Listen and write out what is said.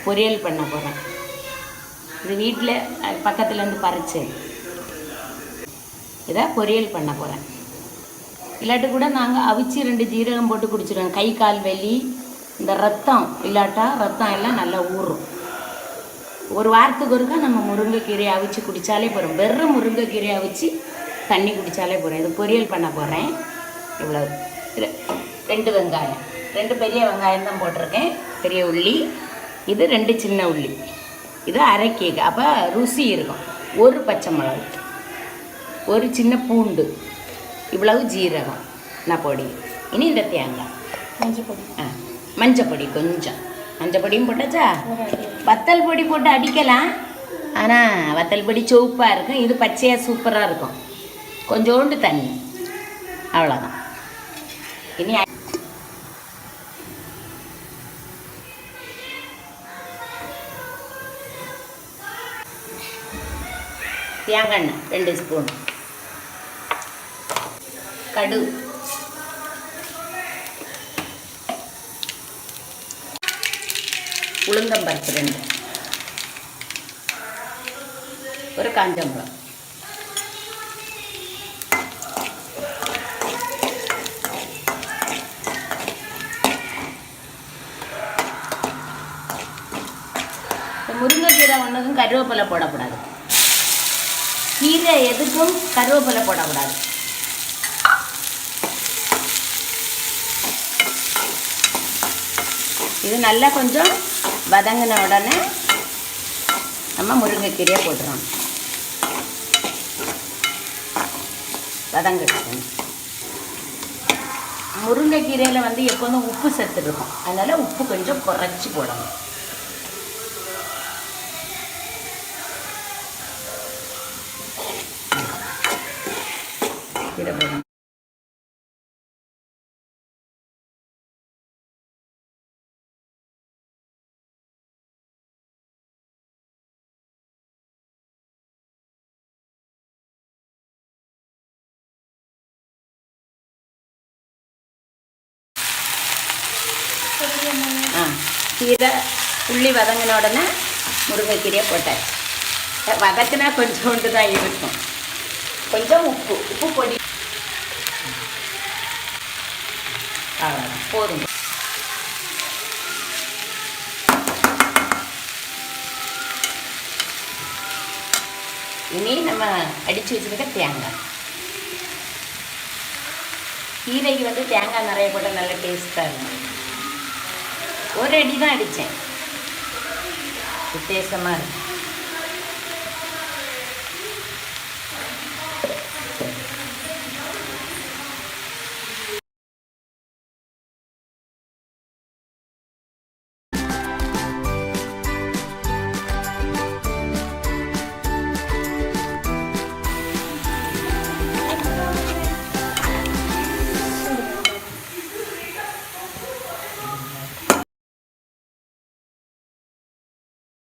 பொரியல் பண்ண போகிறேன். இது வீட்டில் பக்கத்துலேருந்து பறிச்சேன். இதை பொரியல் பண்ண போகிறேன். இல்லாட்டி கூட நாங்கள் அவிச்சு 2 ஜீரகம் போட்டு குடிச்சிடுவோம். கை கால் வலி, இந்த ரத்தம் இல்லாட்டா ரத்தம் எல்லாம் நல்லா ஊறும். ஒரு வாரத்துக்கு ஒருக்கா நம்ம முருங்கைக்கீரையை அவிச்சு குடித்தாலே போகிறோம். வெறும் முருங்கைக்கீரையை அவிச்சு தண்ணி குடித்தாலே போகிறோம். இது பொரியல் பண்ண போகிறேன். இவ்வளவு 2 வெங்காயம், 2 பெரிய வெங்காயம் தான் போட்டிருக்கேன், பெரிய உள்ளி. இது 2 சின்ன உள்ளி. இது அரை கேக்கு, அப்போ ருசி இருக்கும். 1 பச்சை மிளகு, 1 சின்ன பூண்டு, இவ்வளவு ஜீரகம் நான் பொடி. இனி இந்த தேங்காய், மஞ்சப்பொடி, மஞ்சப்பொடி கொஞ்சம், மஞ்சப்பொடியும் போட்டாச்சா. வத்தல் பொடி போட்டு அடிக்கலாம், ஆனால் வத்தல் பொடி சோப்பாக இருக்கும். இது பச்சையாக சூப்பராக இருக்கும். கொஞ்சோண்டு தண்ணி, அவ்வளோதான். இனி தேங்காய் எண்ணெய் 2 ஸ்பூன், கடு, உளுந்தம்பருப்பு 2, ஒரு காஞ்ச மிளகாய், முருங்கைக்கீரை ஒன்றுக்கும் கருவேப்பிலை போடக்கூடாது. கீரை எதுக்கும் கருவேப்பிலை போடக்கூடாது. இது நல்லா கொஞ்சம் வதங்கின உடனே நம்ம முருங்கைக்கீரையை போட்டுறோம். வதங்கட்டும். முருங்கைக்கீரையில் வந்து எப்போதும் உப்பு சத்து இருக்கும், அதனால் உப்பு கொஞ்சம் குறைச்சி போடணும். கீரை உள்ளி வதங்கின உடனே முருங்கைக்கீரையை போட்டாச்சு. வதக்குனா கொஞ்சோண்டு தான் இருக்கும். கொஞ்சம் உப்பு பொடி, அவ்வளோதான், போதும். இனி நம்ம அடித்து வச்சுருக்க தேங்காய். கீரைக்கு வந்து தேங்காய் நிறைய போட்டால் நல்ல டேஸ்ட்டாக இருக்கும். ஒரு அடி தான் அடித்தேன், வித்தியாசமாக இருக்கும்.